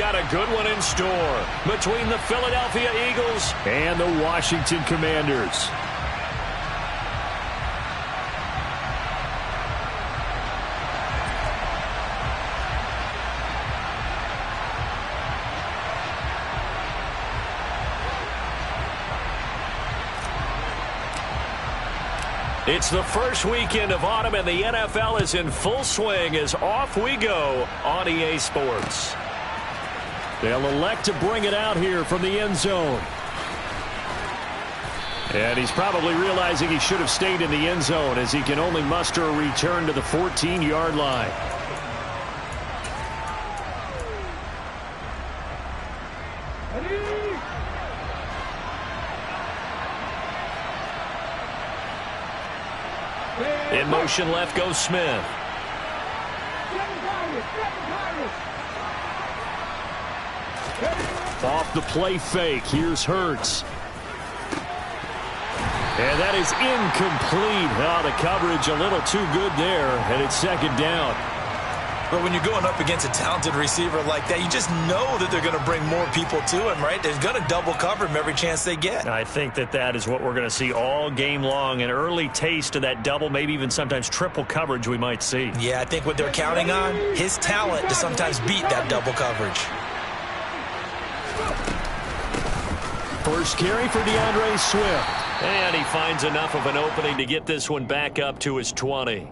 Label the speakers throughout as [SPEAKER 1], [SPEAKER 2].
[SPEAKER 1] got a good one in store between the Philadelphia Eagles and the Washington Commanders. It's the first weekend of autumn, and the NFL is in full swing as off we go on EA Sports. They'll elect to bring it out here from the end zone. And he's probably realizing he should have stayed in the end zone as he can only muster a return to the 14-yard line. In motion left goes Smith. Off the play fake. Here's Hurts. And that is incomplete. Oh, the coverage a little too good there, and it's second down.
[SPEAKER 2] But when you're going up against a talented receiver like that, you just know that they're going to bring more people to him, right? They're going to double cover him every chance they get.
[SPEAKER 1] I think that is what we're going to see all game long. An early taste of that double, maybe even sometimes triple coverage we might see.
[SPEAKER 2] Yeah, I think what they're counting on, his talent to sometimes beat that double coverage.
[SPEAKER 1] First carry for DeAndre Swift. And he finds enough of an opening to get this one back up to his 20.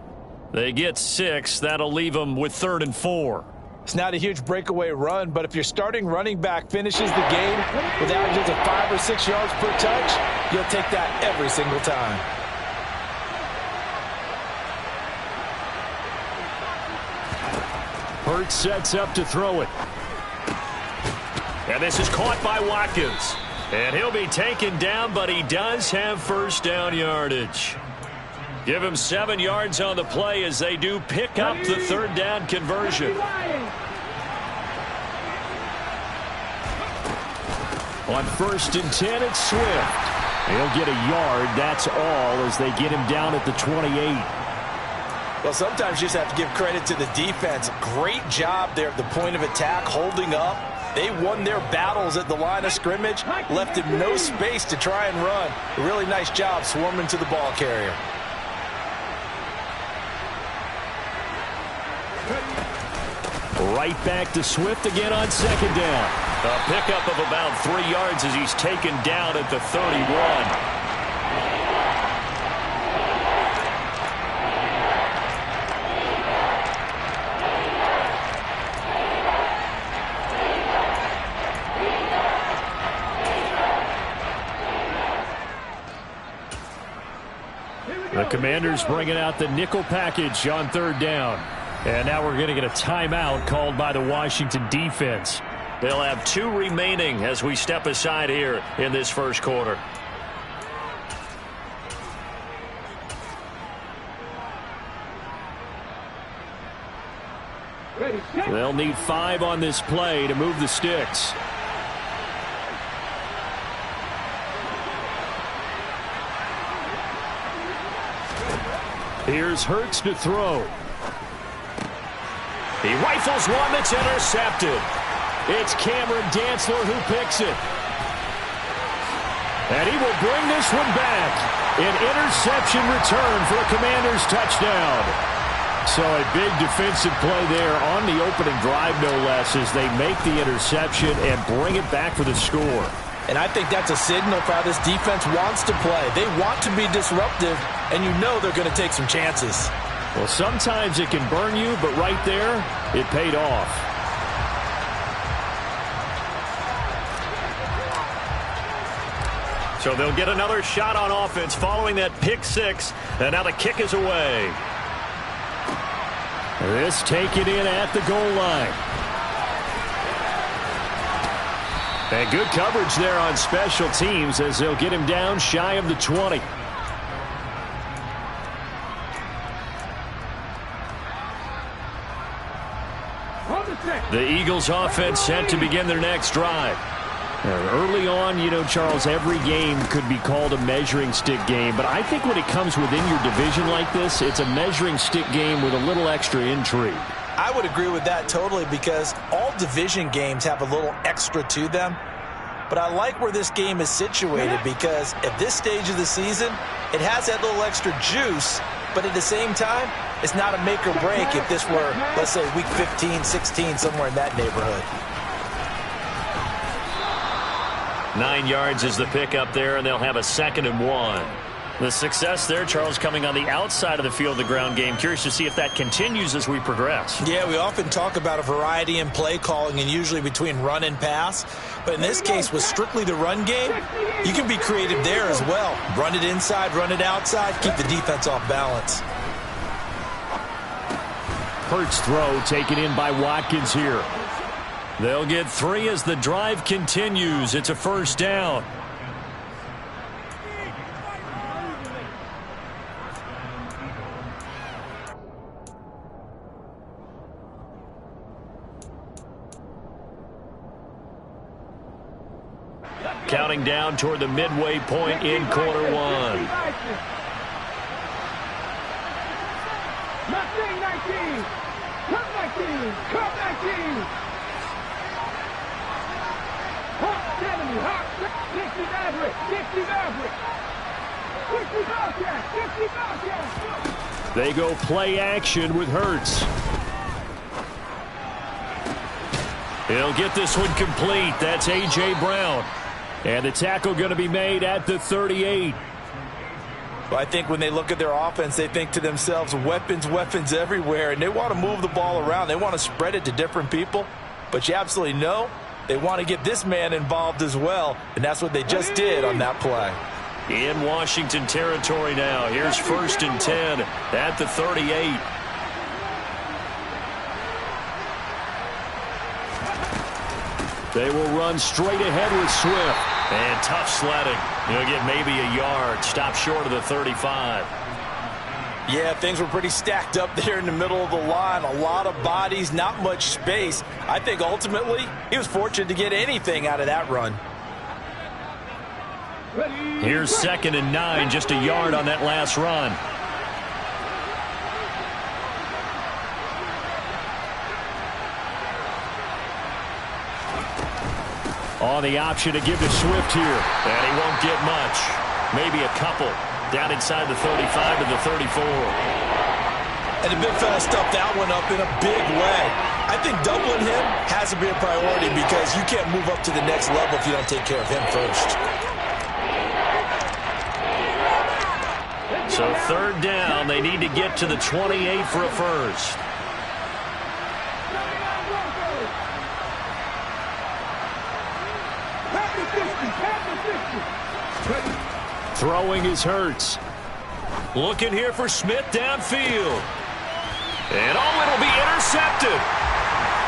[SPEAKER 1] They get 6. That'll leave them with 3rd and 4.
[SPEAKER 3] It's not a huge breakaway run, but if your starting running back finishes the game with averages of 5 or 6 yards per touch, you'll take that every single time.
[SPEAKER 1] Hurts sets up to throw it. And this is caught by Watkins. And he'll be taken down, but he does have first down yardage. Give him 7 yards on the play as they do pick up the 3rd down conversion. On 1st and 10, it's Swift. He'll get a yard, that's all, as they get him down at the 28.
[SPEAKER 3] Well, sometimes you just have to give credit to the defense. Great job there at the point of attack, holding up. They won their battles at the line of scrimmage, left him no space to try and run. A really nice job swarming to the ball carrier.
[SPEAKER 1] Right back to Swift again on 2nd down. A pickup of about 3 yards as he's taken down at the 31. The Commanders bringing out the nickel package on 3rd down. And now we're going to get a timeout called by the Washington defense. They'll have 2 remaining as we step aside here in this first quarter. They'll need 5 on this play to move the sticks. Here's Hurts to throw. He rifles one that's intercepted. It's Cameron Dantzler who picks it. And he will bring this one back. An interception return for a Commanders touchdown. So a big defensive play there on the opening drive, no less, as they make the interception and bring it back for the score.
[SPEAKER 3] And I think that's a signal for how this defense wants to play. They want to be disruptive, and you know they're going to take some chances.
[SPEAKER 1] Well, sometimes it can burn you, but right there, it paid off. So they'll get another shot on offense following that pick 6, and now the kick is away. This taken in at the goal line. And good coverage there on special teams as they'll get him down shy of the 20. The Eagles offense set to begin their next drive. Early on, you know, Charles, every game could be called a measuring stick game. But I think when it comes within your division like this, it's a measuring stick game with a little extra intrigue.
[SPEAKER 2] I would agree with that totally because all division games have a little extra to them. But I like where this game is situated because at this stage of the season, it has that little extra juice, but at the same time, it's not a make or break if this were, let's say, week 15, 16, somewhere in that neighborhood.
[SPEAKER 1] 9 yards is the pickup there, and they'll have a 2nd and 1. The success there, Charles, coming on the outside of the field, the ground game. Curious to see if that continues as we progress.
[SPEAKER 2] Yeah, we often talk about a variety in play calling and usually between run and pass. But in this case, with strictly the run game, you can be creative there as well. Run it inside, run it outside, keep the defense off balance.
[SPEAKER 1] Hurts throw taken in by Watkins here. They'll get 3 as the drive continues. It's a 1st down. Counting down toward the midway point in quarter 1.
[SPEAKER 4] 19, 19, come 19, come 19. Hawk 70, Hawk 60 Maverick, 60 Maverick. 60 Bobcat, 60 Bobcat.
[SPEAKER 1] They go play action with Hurts. He'll get this one complete. That's A.J. Brown. And the tackle going to be made at the 38.
[SPEAKER 3] Well, I think when they look at their offense, they think to themselves, weapons, weapons everywhere, and they want to move the ball around. They want to spread it to different people, but you absolutely know they want to get this man involved as well, and that's what they just did on that play.
[SPEAKER 1] In Washington territory now. Here's 1st and 10 at the 38. They will run straight ahead with Swift. And tough sledding. He'll get maybe a yard. Stop short of the 35.
[SPEAKER 3] Yeah, things were pretty stacked up there in the middle of the line. A lot of bodies, not much space. I think ultimately he was fortunate to get anything out of that run.
[SPEAKER 1] Here's 2nd and 9, just a yard on that last run. On the option to give to Swift here. And he won't get much. Maybe a couple. Down inside the 35 to the 34.
[SPEAKER 2] And the big fella stuffed that one up in a big way. I think doubling him has to be a priority because you can't move up to the next level if you don't take care of him first.
[SPEAKER 1] So 3rd down, they need to get to the 28 for a 1st. Throwing is Hurts. Looking here for Smith downfield. And it'll be intercepted.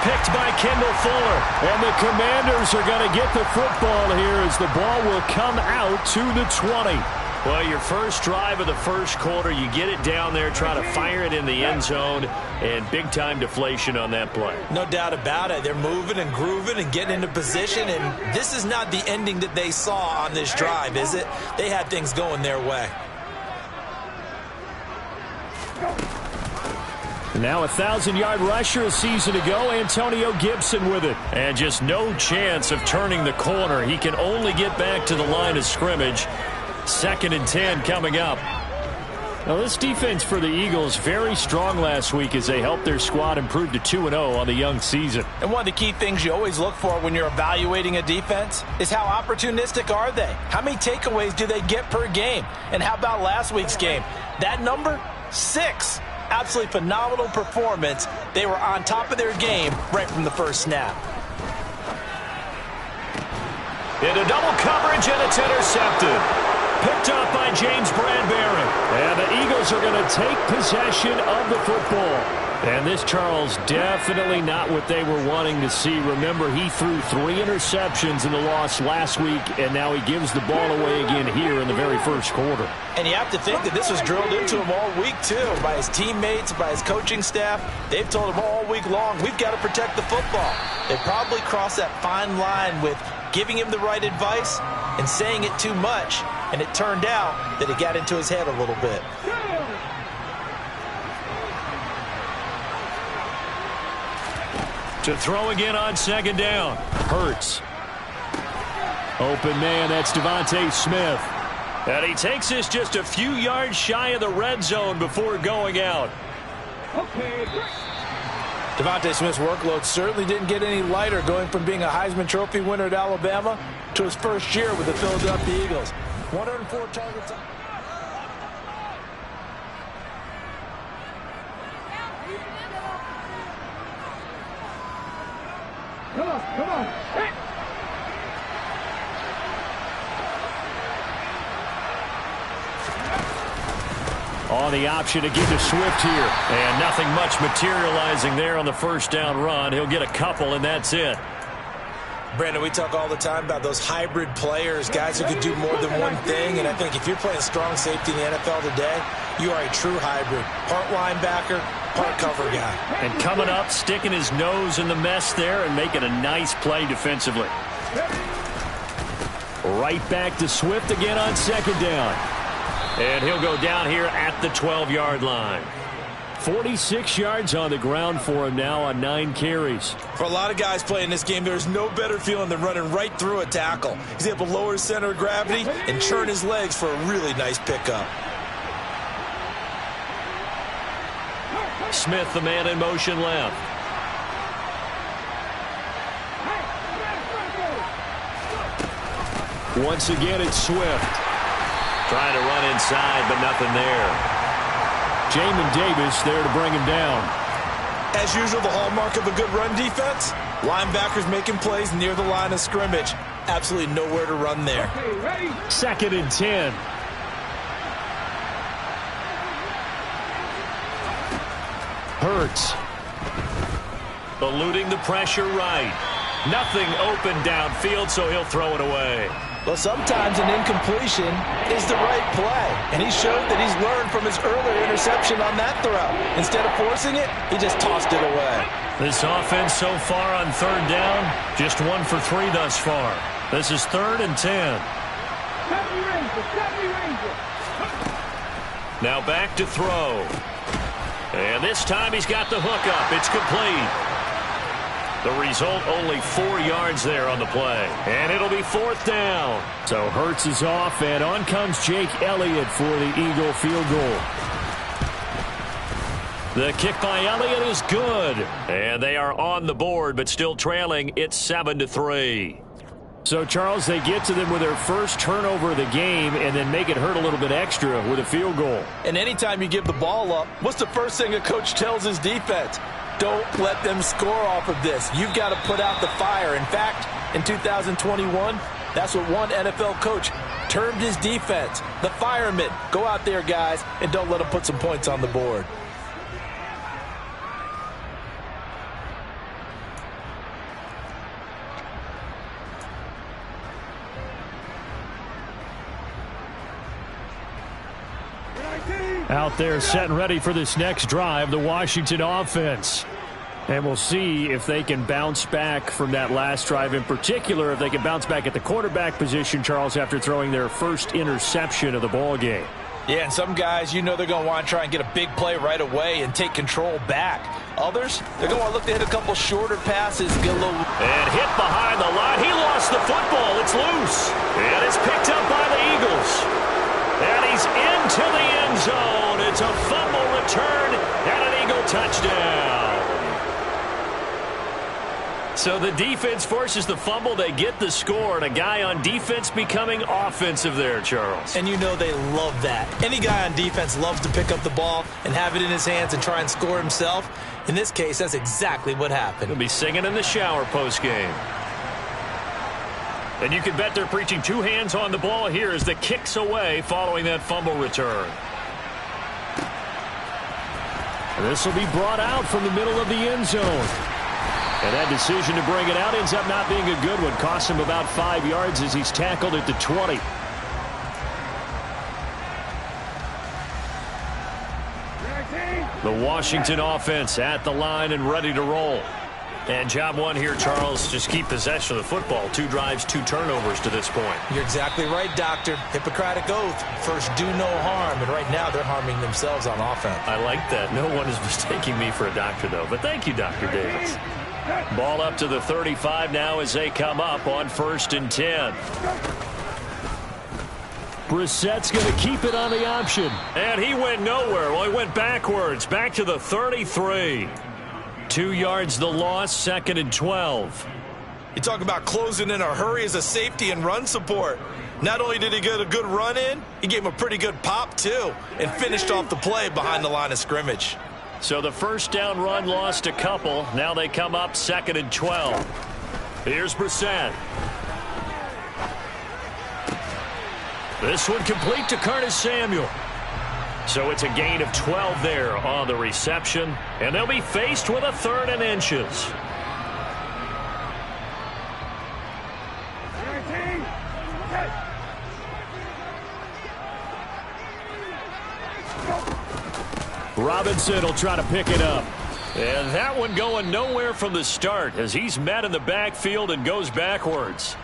[SPEAKER 1] Picked by Kendall Fuller. And the Commanders are going to get the football here as the ball will come out to the 20. Well, your first drive of the first quarter, you get it down there, try to fire it in the end zone, and big-time deflation on that play.
[SPEAKER 2] No doubt about it. They're moving and grooving and getting into position, and this is not the ending that they saw on this drive, is it? They had things going their way.
[SPEAKER 1] Now a 1,000-yard rusher a season ago, Antonio Gibson with it. And just no chance of turning the corner. He can only get back to the line of scrimmage. 2nd and 10 coming up. Now this defense for the Eagles very strong last week as they helped their squad improve to 2-0 on the young season.
[SPEAKER 3] And one of the key things you always look for when you're evaluating a defense is how opportunistic are they? How many takeaways do they get per game? And how about last week's game? That number, 6. Absolutely phenomenal performance. They were on top of their game right from the first snap.
[SPEAKER 1] Into double coverage, and it's intercepted. Picked up by James Bradbury. And the Eagles are going to take possession of the football. And this, Charles, definitely not what they were wanting to see. Remember, he threw 3 interceptions in the loss last week, and now he gives the ball away again here in the very first quarter.
[SPEAKER 3] And you have to think that this was drilled into him all week, too, by his teammates, by his coaching staff. They've told him all week long, we've got to protect the football. They probably crossed that fine line with giving him the right advice and saying it too much, and it turned out that it got into his head a little bit.
[SPEAKER 1] To throw again on second down. Hurts. Open man, that's Devontae Smith. And he takes this just a few yards shy of the red zone before going out.
[SPEAKER 4] Okay, great.
[SPEAKER 2] Devontae Smith's workload certainly didn't get any lighter going from being a Heisman Trophy winner at Alabama to his first year with the Philadelphia Eagles. 104 targets.
[SPEAKER 4] Come on, come on. Hey.
[SPEAKER 1] On the option to give to Swift here. And nothing much materializing there on the first down run. He'll get a couple, and that's it.
[SPEAKER 2] Brandon, we talk all the time about those hybrid players, guys who can do more than one thing. And I think if you're playing strong safety in the NFL today, you are a true hybrid. Part linebacker, part cover guy.
[SPEAKER 1] And coming up, sticking his nose in the mess there and making a nice play defensively. Right back to Swift again on second down. And he'll go down here at the 12-yard line. 46 yards on the ground for him now on 9 carries.
[SPEAKER 2] For a lot of guys playing this game, there's no better feeling than running right through a tackle. He's able to lower his center of gravity and churn his legs for a really nice pickup.
[SPEAKER 1] Smith, the man in motion left. Once again, it's Swift. Trying to run inside, but nothing there. Jamin Davis there to bring him down.
[SPEAKER 2] As usual, the hallmark of a good run defense, linebackers making plays near the line of scrimmage. Absolutely nowhere to run there.
[SPEAKER 4] Okay, ready?
[SPEAKER 1] 2nd and 10. Hurts. Eluding the pressure right. Nothing open downfield, so he'll throw it away.
[SPEAKER 2] Well, sometimes an incompletion is the right play. And he showed that he's learned from his earlier interception on that throw. Instead of forcing it, he just tossed it away.
[SPEAKER 1] This offense so far on 3rd down, just 1 for 3 thus far. This is 3rd and 10. Now back to throw. And this time he's got the hook up. It's complete. The result, only 4 yards there on the play. And it'll be 4th down. So Hurts is off, and on comes Jake Elliott for the Eagle field goal. The kick by Elliott is good. And they are on the board, but still trailing. It's 7-3. So, Charles, they get to them with their first turnover of the game and then make it hurt a little bit extra with a field goal.
[SPEAKER 2] And anytime you give the ball up, what's the first thing a coach tells his defense? Don't let them score off of this. You've got to put out the fire. In fact, in 2021, that's what one NFL coach termed his defense. The firemen. Go out there, guys, and don't let them put some points on the board.
[SPEAKER 1] Out there set and ready for this next drive, the Washington offense. And we'll see if they can bounce back from that last drive, in particular, if they can bounce back at the quarterback position, Charles, after throwing their first interception of the ball game.
[SPEAKER 2] Yeah, and some guys, you know they're going to want to try and get a big play right away and take control back. Others, they're going to want to look to hit a couple shorter passes, get a little...
[SPEAKER 1] And hit behind the line. He lost the football. It's loose. And it's picked up by the Eagles. And he's into the end zone. It's a fumble return and an Eagle touchdown. So the defense forces the fumble. They get the score, and a guy on defense becoming offensive there, Charles.
[SPEAKER 2] And you know they love that. Any guy on defense loves to pick up the ball and have it in his hands and try and score himself. In this case, that's exactly what happened.
[SPEAKER 1] He'll be singing in the shower postgame. And you can bet they're preaching 2 hands on the ball here as the kick's away following that fumble return. This will be brought out from the middle of the end zone. And that decision to bring it out ends up not being a good one. Costs him about 5 yards as he's tackled at the 20. The Washington offense at the line and ready to roll. And job one here, Charles, just keep possession of the football. 2 drives, 2 turnovers to this point.
[SPEAKER 2] You're exactly right, Doctor. Hippocratic oath. First, do no harm. And right now, they're harming themselves on offense.
[SPEAKER 1] I like that. No one is mistaking me for a doctor, though. But thank you, Dr. Davis. Ball up to the 35 now as they come up on 1st and 10. Brissett's going to keep it on the option. And he went nowhere. Well, he went backwards, back to the 33. 2 yards the loss, 2nd and 12.
[SPEAKER 2] You talk about closing in a hurry as a safety and run support. Not only did he get a good run in, he gave him a pretty good pop, too, and finished off the play behind the line of scrimmage.
[SPEAKER 1] So the first down run lost a couple. Now they come up 2nd and 12. Here's Brissett. This one complete to Curtis Samuel. So it's a gain of 12 there on the reception, and they'll be faced with a 3rd and inches. Robinson will try to pick it up. And that one going nowhere from the start as he's met in the backfield and goes backwards.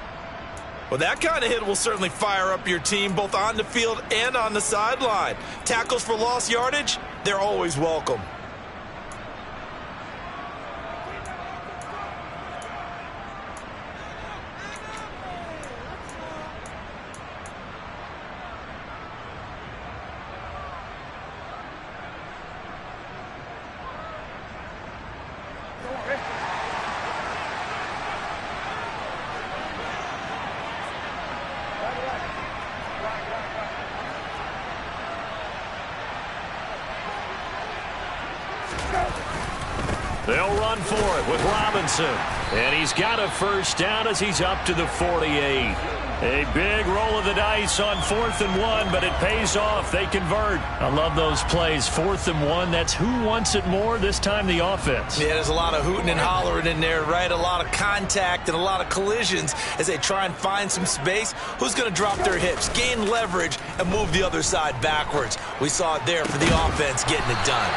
[SPEAKER 2] Well, that kind of hit will certainly fire up your team both on the field and on the sideline. Tackles for lost yardage, they're always welcome.
[SPEAKER 1] They'll run for it with Robinson. And he's got a first down as he's up to the 48. A big roll of the dice on 4th and 1, but it pays off. They convert. I love those plays. 4th and 1, that's who wants it more, this time the offense.
[SPEAKER 2] Yeah, there's a lot of hooting and hollering in there, right? A lot of contact and a lot of collisions as they try and find some space. Who's going to drop their hips, gain leverage, and move the other side backwards? We saw it there for the offense getting it done.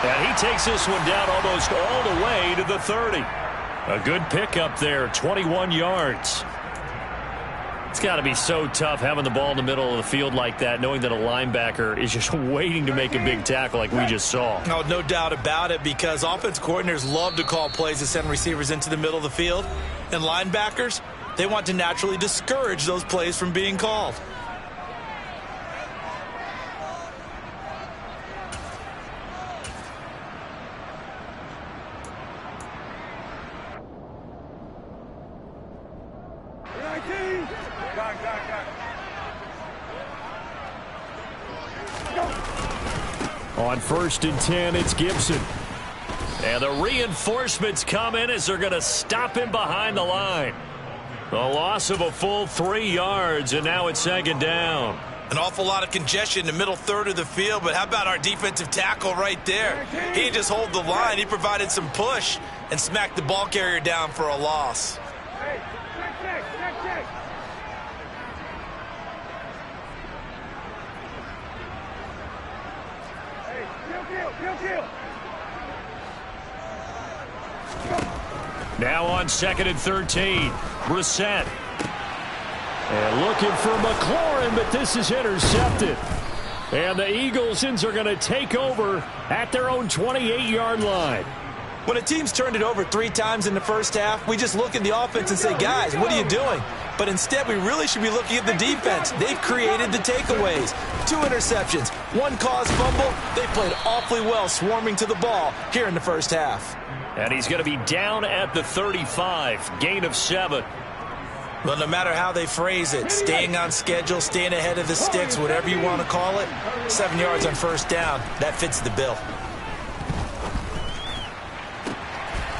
[SPEAKER 1] And he takes this one down almost all the way to the 30. A good pickup there, 21 yards. It's got to be so tough having the ball in the middle of the field like that, knowing that a linebacker is just waiting to make a big tackle like we just saw.
[SPEAKER 2] Oh, no doubt about it, because offense coordinators love to call plays to send receivers into the middle of the field. And linebackers, they want to naturally discourage those plays from being called.
[SPEAKER 1] On 1st and 10, it's Gibson. And the reinforcements come in as they're going to stop him behind the line. A loss of a full 3 yards, and now it's 2nd down.
[SPEAKER 2] An awful lot of congestion in the middle third of the field, but how about our defensive tackle right there? He didn't just hold the line. He provided some push and smacked the ball carrier down for a loss.
[SPEAKER 1] Now on 2nd and 13, Brissett. And looking for McLaurin, but this is intercepted. And the Eagles are going to take over at their own 28-yard line.
[SPEAKER 2] When a team's turned it over 3 times in the first half, we just look at the offense and say, guys, what are you doing? But instead, we really should be looking at the defense. They've created the takeaways. 2 interceptions, 1 caused fumble. They played awfully well swarming to the ball here in the first half.
[SPEAKER 1] And he's going to be down at the 35, gain of 7.
[SPEAKER 2] Well, no matter how they phrase it, staying on schedule, staying ahead of the sticks, whatever you want to call it, 7 yards on first down, that fits the bill.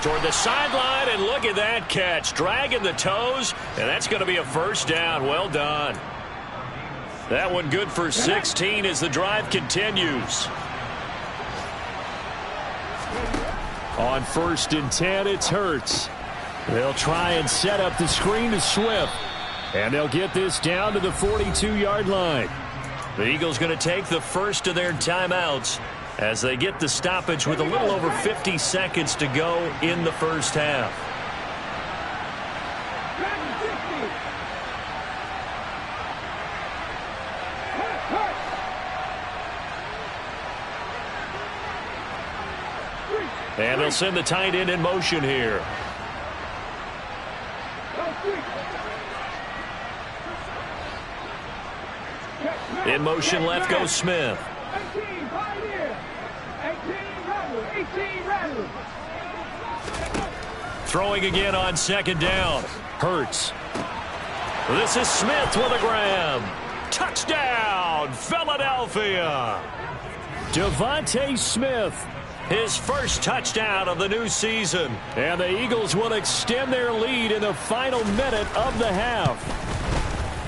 [SPEAKER 1] Toward the sideline, and look at that catch. Dragging the toes, and that's going to be a first down. Well done. That one good for 16 as the drive continues. On 1st and 10, it's Hurts. They'll try and set up the screen to Swift. And they'll get this down to the 42-yard line. The Eagles going to take the first of their timeouts as they get the stoppage with a little over 50 seconds to go in the first half. And they'll send the tight end in motion here. In motion left goes Smith.
[SPEAKER 4] 18, Pioneer. 18, Rattler.
[SPEAKER 1] Throwing again on second down. Hurts. This is Smith with a grab. Touchdown, Philadelphia. Devontae Smith, his first touchdown of the new season. And the Eagles will extend their lead in the final minute of the half.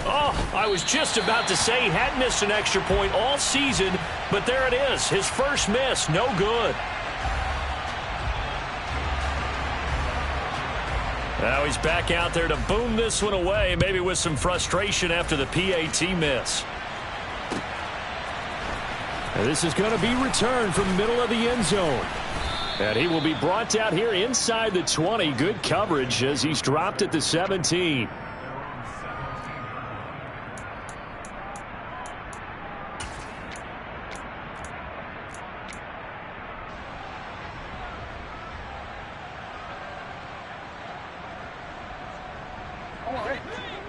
[SPEAKER 1] Oh, I was just about to say he hadn't missed an extra point all season, but there it is. His first miss, no good. Now he's back out there to boom this one away, maybe with some frustration after the PAT miss. And this is going to be returned from the middle of the end zone. And he will be brought out here inside the 20. Good coverage as he's dropped at the 17.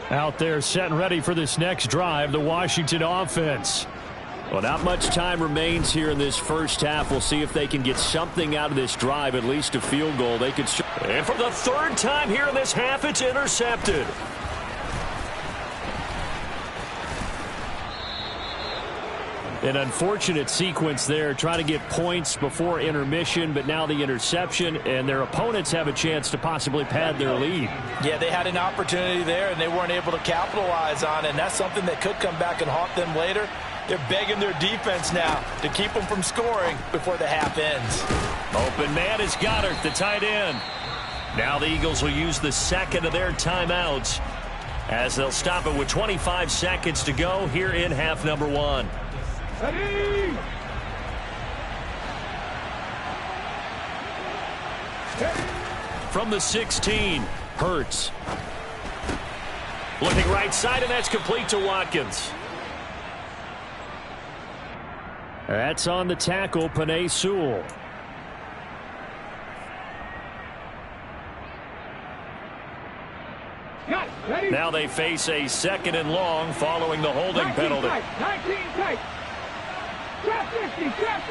[SPEAKER 1] Out there set and ready for this next drive, the Washington offense. Well, not much time remains here in this first half. We'll see if they can get something out of this drive, at least a field goal. They could. And for the third time here in this half, it's intercepted. An unfortunate sequence there, trying to get points before intermission, but now the interception, and their opponents have a chance to possibly pad their lead.
[SPEAKER 2] Yeah, they had an opportunity there, and they weren't able to capitalize on it, and that's something that could come back and haunt them later. They're begging their defense now to keep them from scoring before the half ends.
[SPEAKER 1] Open man is Goddard, the tight end. Now the Eagles will use the second of their timeouts as they'll stop it with 25 seconds to go here in half number one.
[SPEAKER 4] Ready.
[SPEAKER 1] From the 16, Hurts. Looking right side, and that's complete to Watkins. That's on the tackle, Penei Sewell. Now they face a second and long following the holding penalty.
[SPEAKER 4] 19 tight. Trap 50, trap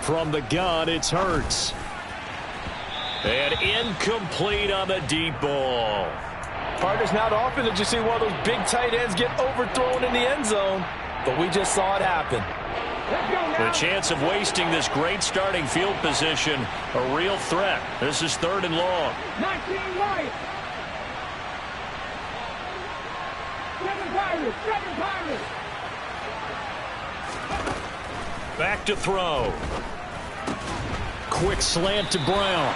[SPEAKER 4] 50.
[SPEAKER 1] From the gun, it's Hurts. And incomplete on the deep ball.
[SPEAKER 3] Partners, not often did you see one of those big tight ends get overthrown in the end zone, but we just saw it happen.
[SPEAKER 1] The chance of wasting this great starting field position, a real threat. This is third and long.
[SPEAKER 4] 19 right. 7 Pirates, 7 Pirates.
[SPEAKER 1] Back to throw. Quick slant to Brown.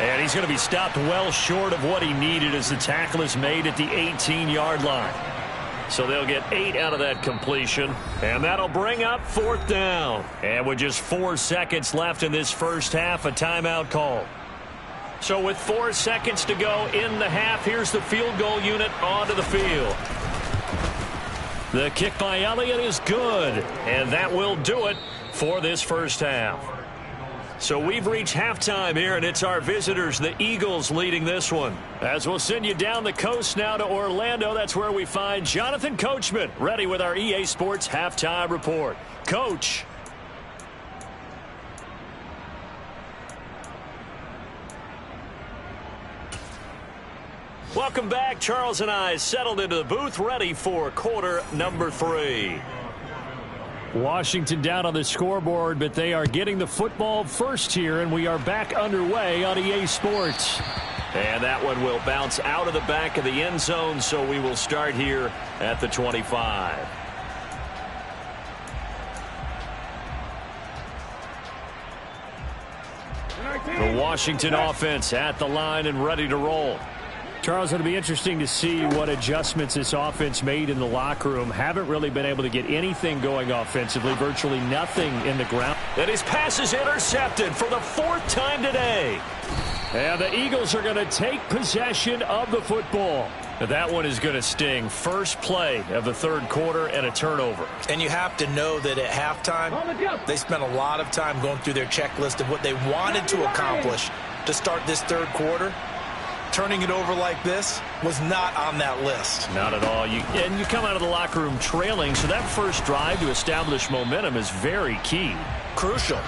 [SPEAKER 1] And he's going to be stopped well short of what he needed as the tackle is made at the 18-yard line. So they'll get 8 out of that completion. And that'll bring up fourth down. And with just 4 seconds left in this first half, a timeout call. So with 4 seconds to go in the half, here's the field goal unit onto the field. The kick by Elliott is good. And that will do it for this first half. So we've reached halftime here, and it's our visitors, the Eagles, leading this one. As we'll send you down the coast now to Orlando, that's where we find Jonathan Coachman, ready with our EA Sports Halftime Report. Coach. Welcome back. Charles and I settled into the booth, ready for quarter number 3. Washington down on the scoreboard, but they are getting the football first here, and we are back underway on EA Sports. And that one will bounce out of the back of the end zone, so we will start here at the 25. The Washington offense at the line and ready to roll. Charles, it'll be interesting to see what adjustments this offense made in the locker room. Haven't really been able to get anything going offensively, virtually nothing in the ground. And his pass is intercepted for the 4th time today. And the Eagles are going to take possession of the football. That one is going to sting. First play of the third quarter and a turnover.
[SPEAKER 2] And you have to know that at halftime, they spent a lot of time going through their checklist of what they wanted to accomplish to start this third quarter. Turning it over like this was not on that list.
[SPEAKER 1] Not at all. And you come out of the locker room trailing, so that first drive to establish momentum is very key.
[SPEAKER 2] Crucial.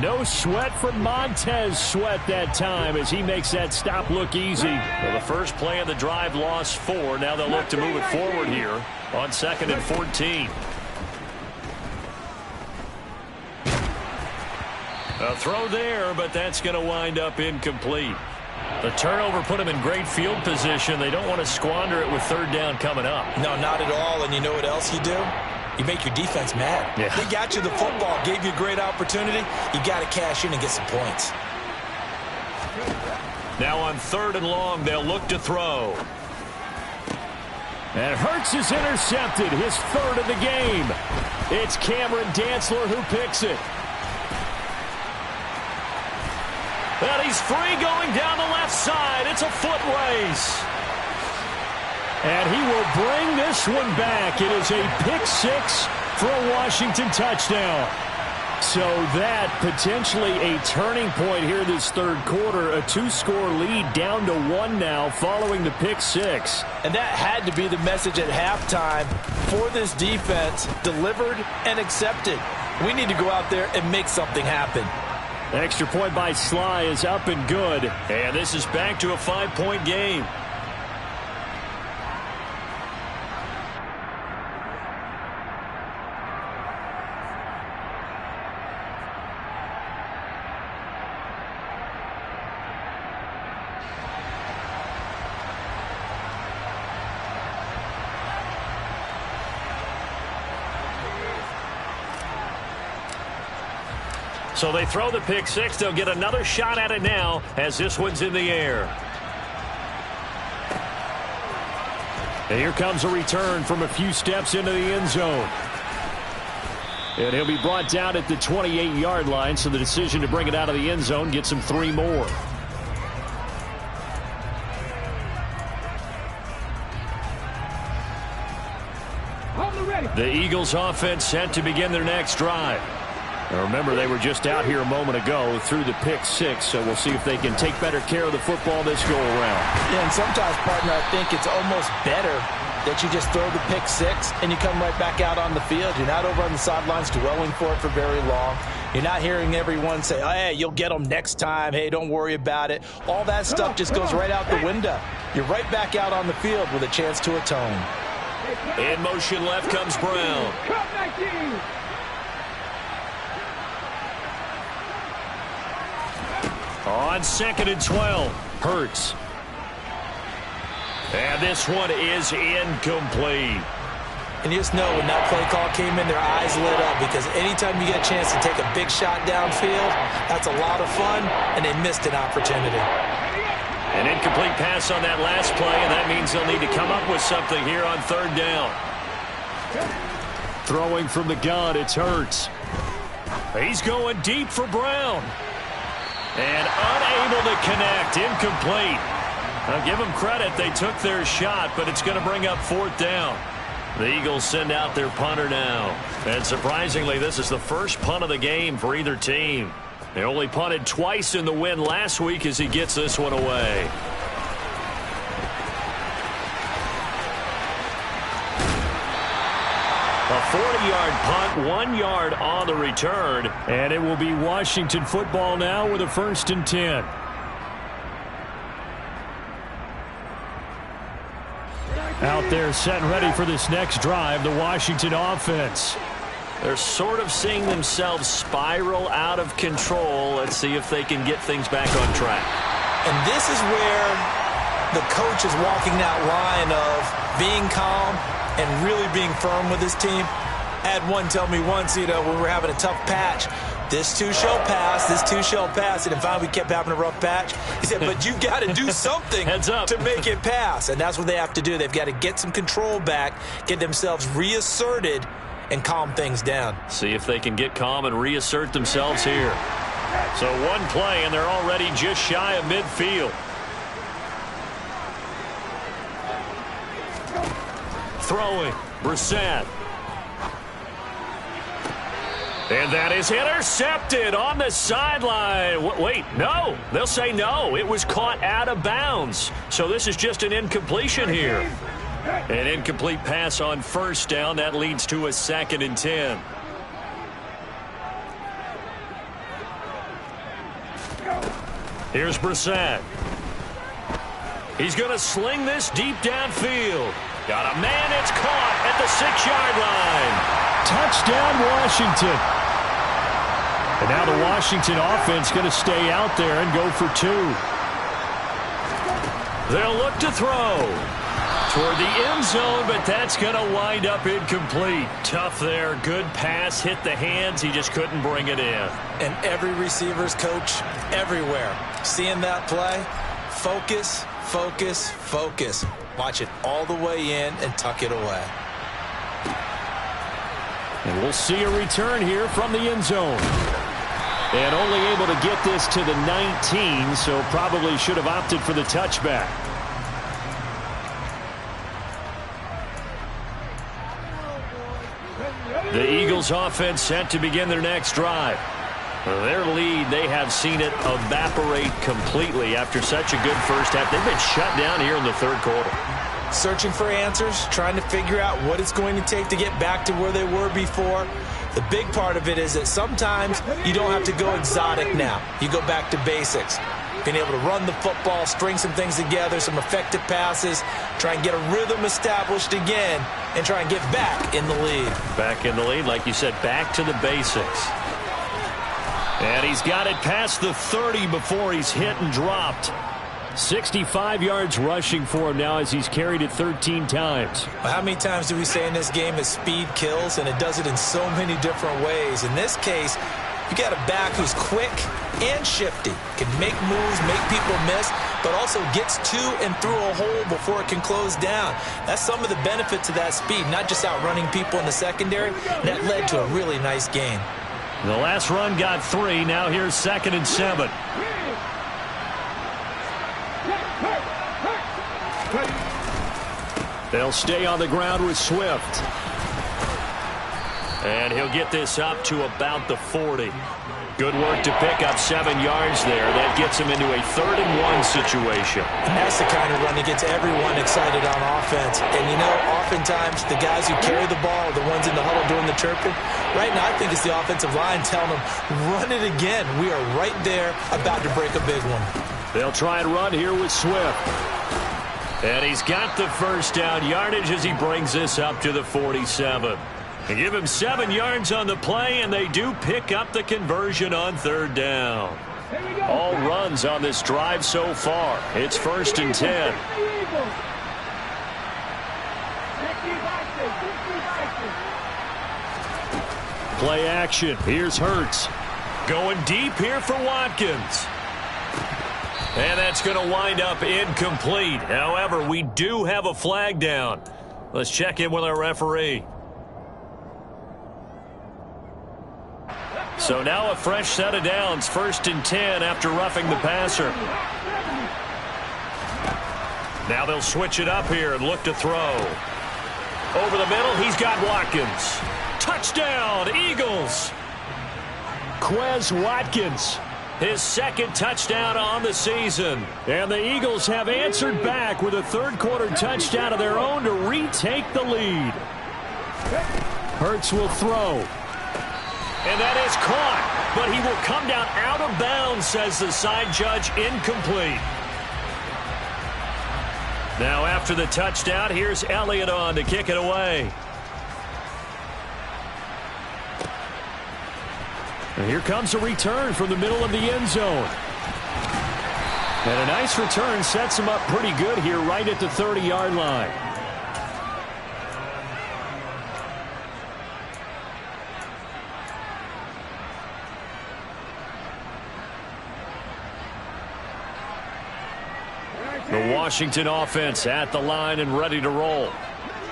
[SPEAKER 1] No sweat from Montez Sweat that time as he makes that stop look easy. Well, the first play of the drive lost 4. Now they'll look to move it forward here on 2nd and 14. A throw there, but that's going to wind up incomplete. The turnover put them in great field position. They don't want to squander it with third down coming up.
[SPEAKER 2] No, not at all. And you know what else you do? You make your defense mad.
[SPEAKER 1] Yeah.
[SPEAKER 2] They got you the football, gave you a great opportunity. You got to cash in and get some points.
[SPEAKER 1] Now on 3rd and long, they'll look to throw. And Hurts is intercepted, his 3rd of the game. It's Cameron Dantzler who picks it. And he's free going down the left side. It's a foot race. And he will bring this one back. It is a pick 6 for a Washington touchdown. So that potentially a turning point here this third quarter. A 2-score lead down to 1 now following the pick 6.
[SPEAKER 2] And that had to be the message at halftime for this defense. Delivered and accepted. We need to go out there and make something happen.
[SPEAKER 1] Extra point by Sly is up and good. And this is back to a 5-point game. So they throw the pick 6. They'll get another shot at it now as this one's in the air. And here comes a return from a few steps into the end zone. And he'll be brought down at the 28-yard line, so the decision to bring it out of the end zone gets him 3 more. The Eagles offense set to begin their next drive. Now remember, they were just out here a moment ago through the pick 6, so we'll see if they can take better care of the football this go-around.
[SPEAKER 2] Yeah, and sometimes, partner, I think it's almost better that you just throw the pick 6 and you come right back out on the field. You're not over on the sidelines dwelling for it for very long. You're not hearing everyone say, oh, hey, you'll get them next time. Hey, don't worry about it. All that stuff just goes right out the window. You're right back out on the field with a chance to atone.
[SPEAKER 1] In motion left comes Brown. On 2nd and 12, Hurts. And this one is incomplete.
[SPEAKER 2] And you just know when that play call came in, their eyes lit up, because anytime you get a chance to take a big shot downfield, that's a lot of fun, and they missed an opportunity.
[SPEAKER 1] An incomplete pass on that last play, and that means they'll need to come up with something here on 3rd down. Throwing from the gun, it's Hurts. He's going deep for Brown. And unable to connect, incomplete. I'll give them credit, they took their shot, but it's going to bring up 4th down. The Eagles send out their punter now. And surprisingly, this is the first punt of the game for either team. They only punted twice in the win last week as he gets this one away. A 40-yard punt, 1 yard on the return, and it will be Washington football now with a 1st and 10. Out there set and ready for this next drive, the Washington offense. They're sort of seeing themselves spiral out of control. Let's see if they can get things back on track.
[SPEAKER 2] And this is where the coach is walking that line of being calm and really being firm with his team. I had one tell me once, when we were having a tough patch, this too shall pass, this too shall pass. And finally we kept having a rough patch. He said, but you've got to do something
[SPEAKER 1] Heads up.
[SPEAKER 2] to make it pass. And that's what they have to do. They've got to get some control back, get themselves reasserted, and calm things down.
[SPEAKER 1] See if they can get calm and reassert themselves here. So one play, and they're already just shy of midfield. Throwing, Brissett. And that is intercepted on the sideline. Wait, no. They'll say no. It was caught out of bounds. So this is just an incompletion here. An incomplete pass on first down. That leads to a 2nd and 10. Here's Brissett. He's going to sling this deep downfield. Got a man. It's caught at the 6-yard line. Touchdown, Washington. And now the Washington offense going to stay out there and go for 2. They'll look to throw toward the end zone, but that's going to wind up incomplete. Tough there. Good pass. Hit the hands. He just couldn't bring it in.
[SPEAKER 2] And every receiver's coach everywhere. Seeing that play, focus, focus, focus. Watch it all the way in and tuck it away.
[SPEAKER 1] And we'll see a return here from the end zone. And only able to get this to the 19, so probably should have opted for the touchback. The Eagles offense set to begin their next drive. Their lead, they have seen it evaporate completely after such a good first half. They've been shut down here in the 3rd quarter.
[SPEAKER 2] Searching for answers, trying to figure out what it's going to take to get back to where they were before. The big part of it is that sometimes you don't have to go exotic now. You go back to basics. Being able to run the football, string some things together, some effective passes, try and get a rhythm established again, and try and get back in the lead.
[SPEAKER 1] Back in the lead, like you said, back to the basics. And he's got it past the 30 before he's hit and dropped. 65 yards rushing for him now as he's carried it 13 times.
[SPEAKER 2] Well, how many times do we say in this game that speed kills, and it does it in so many different ways? In this case, you got a back who's quick and shifty, can make moves, make people miss, but also gets to and through a hole before it can close down. That's some of the benefits of that speed, not just outrunning people in the secondary. That led to a really nice game.
[SPEAKER 1] The last run got 3. Now here's 2nd and 7. They'll stay on the ground with Swift. And he'll get this up to about the 40. Good work to pick up 7 yards there. That gets him into a 3rd and 1 situation.
[SPEAKER 2] And that's the kind of run that gets everyone excited on offense. And, you know, oftentimes the guys who carry the ball are the ones in the huddle doing the chirping. Right now, I think it's the offensive line telling them, run it again. We are right there about to break a big one.
[SPEAKER 1] They'll try and run here with Swift. And he's got the first down yardage as he brings this up to the 47. They give him 7 yards on the play, and they do pick up the conversion on 3rd down. All runs on this drive so far. It's 1st and 10. Play action. Here's Hurts. Going deep here for Watkins. And that's going to wind up incomplete. However, we do have a flag down. Let's check in with our referee. So now a fresh set of downs. 1st and 10 after roughing the passer. Now they'll switch it up here and look to throw. Over the middle, he's got Watkins. Touchdown, Eagles. Quez Watkins. His 2nd touchdown on the season. And the Eagles have answered back with a 3rd quarter touchdown of their own to retake the lead. Hurts will throw. And that is caught. But he will come down out of bounds, says the side judge. Incomplete. Now after the touchdown, here's Elliott on to kick it away. And here comes a return from the middle of the end zone. And a nice return sets him up pretty good here right at the 30-yard line. The Washington offense at the line and ready to roll.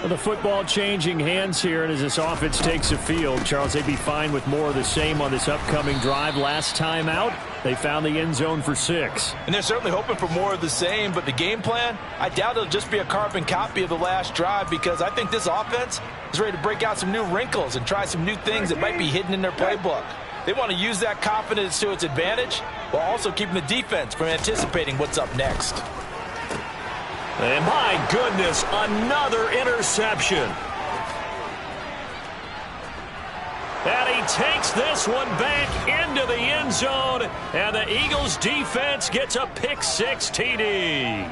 [SPEAKER 1] The football changing hands here, and as this offense takes the field, Charles, they'd be fine with more of the same on this upcoming drive. Last time out, they found the end zone for 6.
[SPEAKER 2] And they're certainly hoping for more of the same, but the game plan, I doubt it'll just be a carbon copy of the last drive, because I think this offense is ready to break out some new wrinkles and try some new things that might be hidden in their playbook. They want to use that confidence to its advantage while also keeping the defense from anticipating what's up next.
[SPEAKER 1] And my goodness, another interception. And he takes this one back into the end zone, and the Eagles defense gets a pick-6 TD.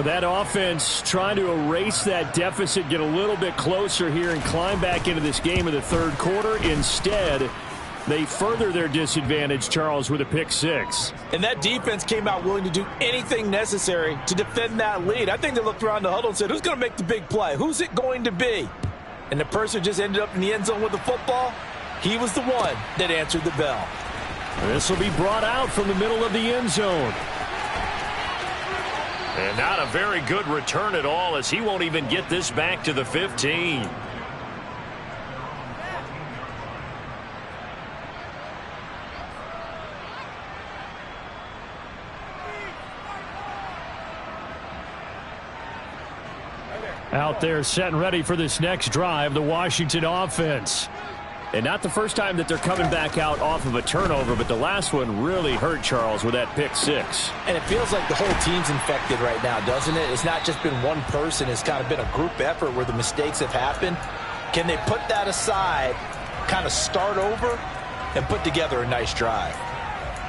[SPEAKER 1] That offense trying to erase that deficit, get a little bit closer here, and climb back into this game in the third quarter. Instead, they further their disadvantage, Charles, with a pick-6.
[SPEAKER 2] And that defense came out willing to do anything necessary to defend that lead. I think they looked around the huddle and said, who's going to make the big play? Who's it going to be? And the person who just ended up in the end zone with the football, he was the one that answered the bell.
[SPEAKER 1] This will be brought out from the middle of the end zone. And not a very good return at all, as he won't even get this back to the 15. Out there set and ready for this next drive, the Washington offense. And not the first time that they're coming back out off of a turnover, but the last one really hurt, Charles, with that pick-6.
[SPEAKER 2] And it feels like the whole team's infected right now, doesn't it? It's not just been one person. It's kind of been a group effort where the mistakes have happened. Can they put that aside, kind of start over, and put together a nice drive?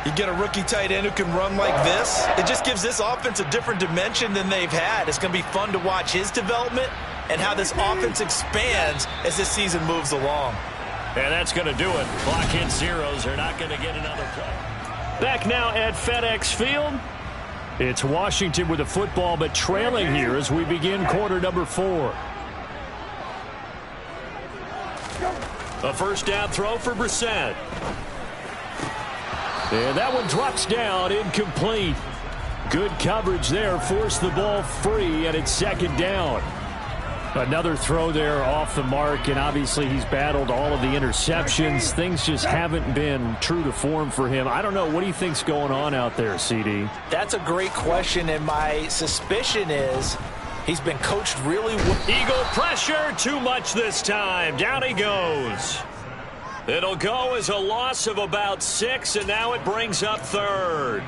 [SPEAKER 2] You get a rookie tight end who can run like this, it just gives this offense a different dimension than they've had. It's going to be fun to watch his development and how this offense expands as this season moves along.
[SPEAKER 1] And that's going to do it. Clock hits zeros. They're not going to get another play. Back now at FedEx Field. It's Washington with the football, but trailing here as we begin quarter number 4. A first down throw for Brissett. And that one drops down, incomplete. Good coverage there, forced the ball free, and it's second down. Another throw there off the mark, and obviously he's battled all of the interceptions. Things just haven't been true to form for him. I don't know. What do you think's going on out there, CD?
[SPEAKER 2] That's a great question, and my suspicion is he's been coached really well.
[SPEAKER 1] Eagle pressure, too much this time. Down he goes. It'll go as a loss of about 6, and now it brings up third.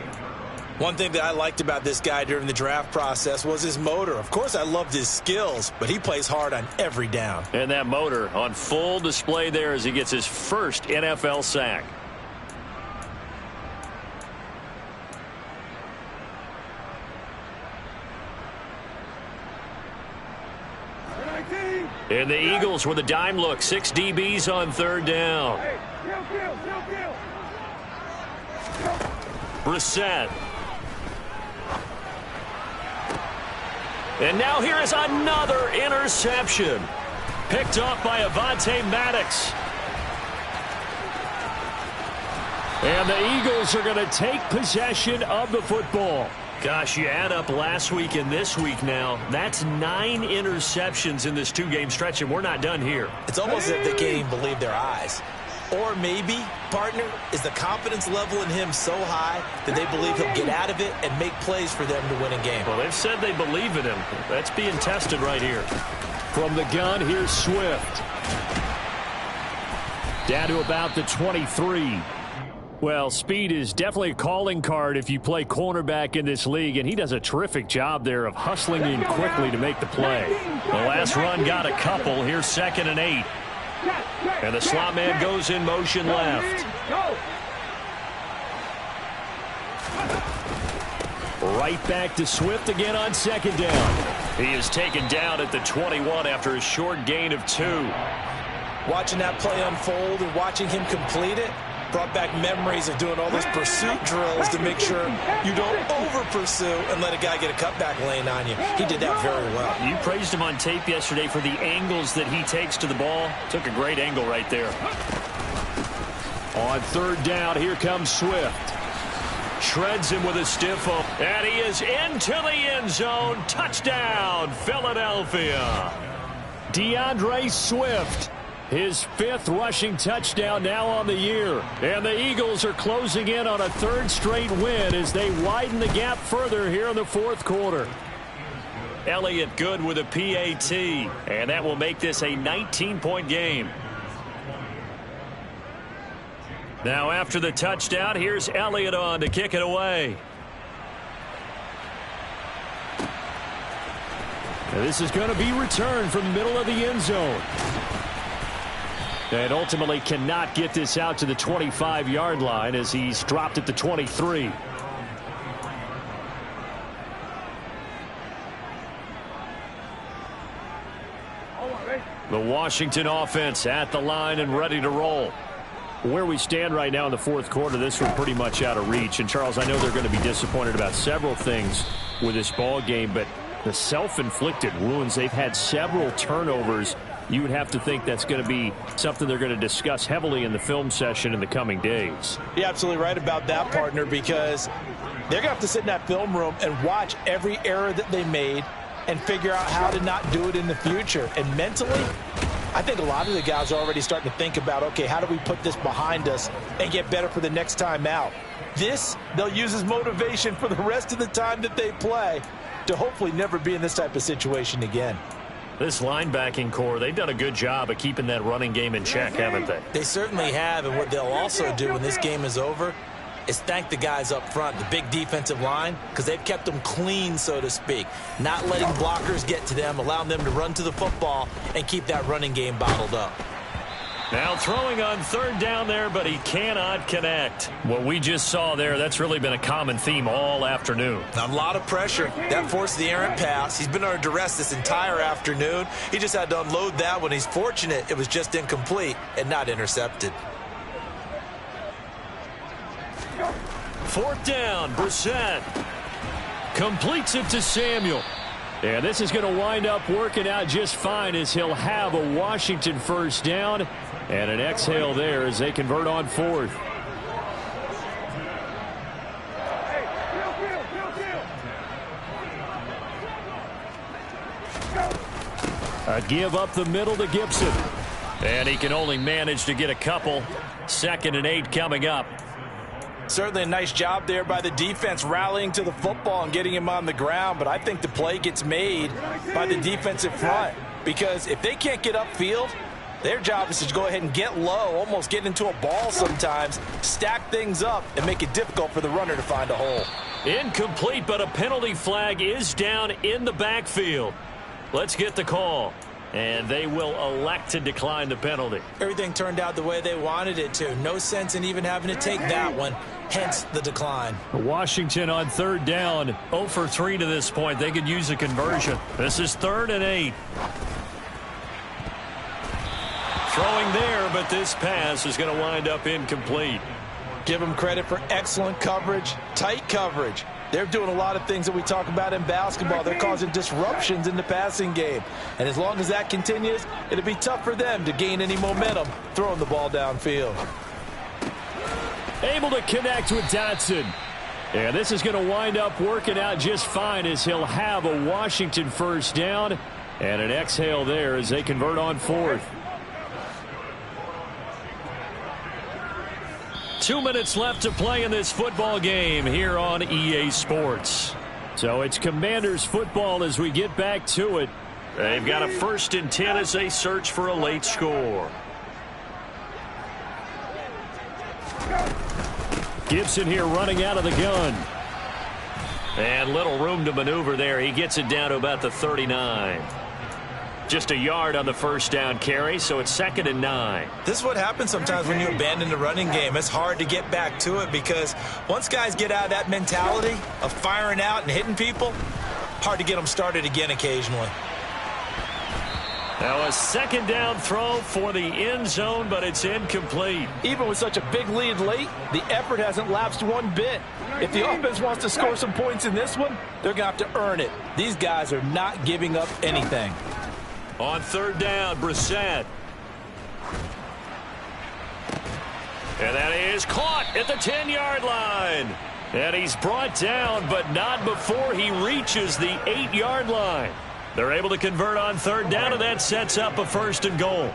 [SPEAKER 2] One thing that I liked about this guy during the draft process was his motor. Of course, I loved his skills, but he plays hard on every down.
[SPEAKER 1] And that motor on full display there as he gets his first NFL sack. And the Eagles with a dime look. 6 DBs on third down. Brissett. And now here is another interception. Picked up by Avonte Maddox. And the Eagles are going to take possession of the football. Gosh, you add up last week and this week now. That's 9 interceptions in this 2-game stretch, and we're not done here.
[SPEAKER 2] It's almost as if they can't even believe their eyes. Or maybe, partner, is the confidence level in him so high that they believe he'll get out of it and make plays for them to win a game.
[SPEAKER 1] Well, they've said they believe in him. That's being tested right here. From the gun, here's Swift. Down to about the 23. Well, speed is definitely a calling card if you play cornerback in this league, and he does a terrific job there of hustling in quickly to make the play. The last run got a couple. Here's 2nd and 8. And the slot man goes in motion left. Right back to Swift again on 2nd down. He is taken down at the 21 after a short gain of 2.
[SPEAKER 2] Watching that play unfold and watching him complete it brought back memories of doing all those pursuit drills to make sure you don't over-pursue and let a guy get a cutback lane on you. He did that very well.
[SPEAKER 1] You praised him on tape yesterday for the angles that he takes to the ball. Took a great angle right there. On 3rd down, here comes Swift. Shreds him with a stiff up. And he is into the end zone. Touchdown, Philadelphia. DeAndre Swift. His 5th rushing touchdown now on the year. And the Eagles are closing in on a 3rd straight win as they widen the gap further here in the 4th quarter. Elliott good with a PAT. And that will make this a 19-point game. Now after the touchdown, here's Elliott on to kick it away. And this is going to be returned from the middle of the end zone. And ultimately cannot get this out to the 25-yard line as he's dropped at the 23. The Washington offense at the line and ready to roll. Where we stand right now in the 4th quarter, this one pretty much out of reach. And, Charles, I know they're going to be disappointed about several things with this ball game, but the self-inflicted wounds, they've had several turnovers. You would have to think that's going to be something they're going to discuss heavily in the film session in the coming days.
[SPEAKER 2] You're absolutely right about that, partner, because they're going to have to sit in that film room and watch every error that they made and figure out how to not do it in the future. And mentally, I think a lot of the guys are already starting to think about, okay, how do we put this behind us and get better for the next time out? This, they'll use as motivation for the rest of the time that they play to hopefully never be in this type of situation again.
[SPEAKER 1] This linebacking core, they've done a good job of keeping that running game in check, haven't they?
[SPEAKER 2] They certainly have, and what they'll also do when this game is over is thank the guys up front, the big defensive line, because they've kept them clean, so to speak. Not letting blockers get to them, allowing them to run to the football and keep that running game bottled up.
[SPEAKER 1] Now throwing on 3rd down there, but he cannot connect. What we just saw there, that's really been a common theme all afternoon.
[SPEAKER 2] A lot of pressure. That forced the errant pass. He's been under duress this entire afternoon. He just had to unload that one. He's fortunate it was just incomplete and not intercepted.
[SPEAKER 1] 4th down, Brissett completes it to Samuel. And this is going to wind up working out just fine as he'll have a Washington 1st down and an exhale there as they convert on 4th. A give up the middle to Gibson. And he can only manage to get a couple. 2nd and 8 coming up.
[SPEAKER 2] Certainly a nice job there by the defense rallying to the football and getting him on the ground, but I think the play gets made by the defensive front because if they can't get upfield, their job is to go ahead and get low, almost get into a ball sometimes, stack things up, and make it difficult for the runner to find a hole.
[SPEAKER 1] Incomplete, but a penalty flag is down in the backfield. Let's get the call. And they will elect to decline the penalty.
[SPEAKER 2] Everything turned out the way they wanted it to. No sense in even having to take that one, hence the decline.
[SPEAKER 1] Washington on 3rd down, 0 for 3 to this point. They could use a conversion. This is 3rd and 8. Throwing there, but this pass is going to wind up incomplete.
[SPEAKER 2] Give them credit for excellent coverage, tight coverage. They're doing a lot of things that we talk about in basketball. They're causing disruptions in the passing game. And as long as that continues, it'll be tough for them to gain any momentum throwing the ball downfield.
[SPEAKER 1] Able to connect with Dotson. And this is going to wind up working out just fine as he'll have a Washington 1st down and an exhale there as they convert on 4th. 2 minutes left to play in this football game here on EA Sports. So it's Commanders football as we get back to it. They've got a 1st and 10 as they search for a late score. Gibson here running out of the gun. And little room to maneuver there. He gets it down to about the 39. Just a yard on the 1st down carry, so it's 2nd and 9.
[SPEAKER 2] This is what happens sometimes when you abandon the running game. It's hard to get back to it because once guys get out of that mentality of firing out and hitting people, hard to get them started again occasionally.
[SPEAKER 1] Now a 2nd down throw for the end zone, but it's incomplete.
[SPEAKER 2] Even with such a big lead late, the effort hasn't lapsed one bit. If the offense wants to score some points in this one, they're going to have to earn it. These guys are not giving up anything.
[SPEAKER 1] On 3rd down, Brissett. And that is caught at the 10-yard line. And he's brought down, but not before he reaches the 8-yard line. They're able to convert on third down, and that sets up a first and goal.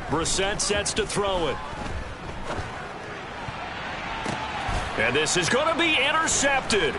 [SPEAKER 1] Brissett sets to throw it. And this is going to be intercepted.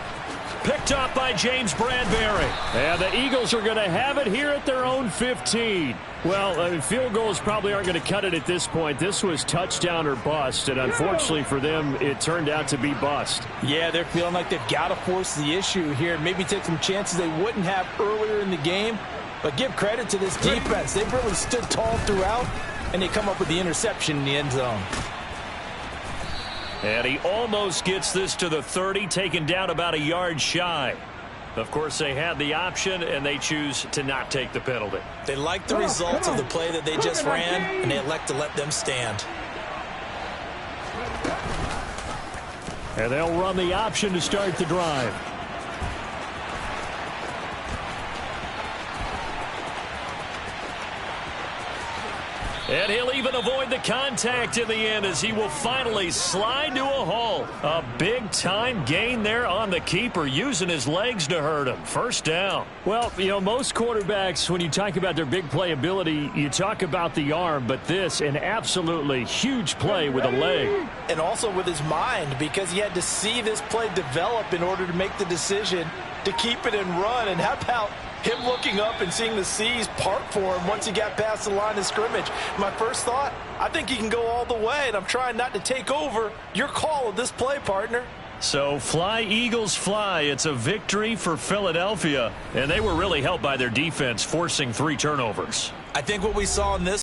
[SPEAKER 1] Picked up by James Bradbury. And the Eagles are going to have it here at their own 15. Well, field goals probably aren't going to cut it at this point. This was touchdown or bust, and unfortunately for them, it turned out to be bust.
[SPEAKER 2] Yeah, they're feeling like they've got to force the issue here and maybe take some chances they wouldn't have earlier in the game. But give credit to this defense. They've really stood tall throughout, and they come up with the interception in the end zone.
[SPEAKER 1] And he almost gets this to the 30, taken down about a yard shy. Of course, they had the option, and they choose to not take the penalty.
[SPEAKER 2] They like the results of the play that they just ran, and they elect to let them stand.
[SPEAKER 1] And they'll run the option to start the drive. And he'll even avoid the contact in the end as he will finally slide to a halt. A big-time gain there on the keeper, using his legs to hurt him. First down. Well, you know, most quarterbacks, when you talk about their big playability, you talk about the arm, but this, an absolutely huge play with a leg.
[SPEAKER 2] And also with his mind, because he had to see this play develop in order to make the decision to keep it and run. And how about him looking up and seeing the seas part for him once he got past the line of scrimmage? My first thought, I think he can go all the way, and I'm trying not to take over your call of this play, partner.
[SPEAKER 1] So fly, Eagles, fly. It's a victory for Philadelphia, and they were really helped by their defense, forcing 3 turnovers.
[SPEAKER 2] I think what we saw in this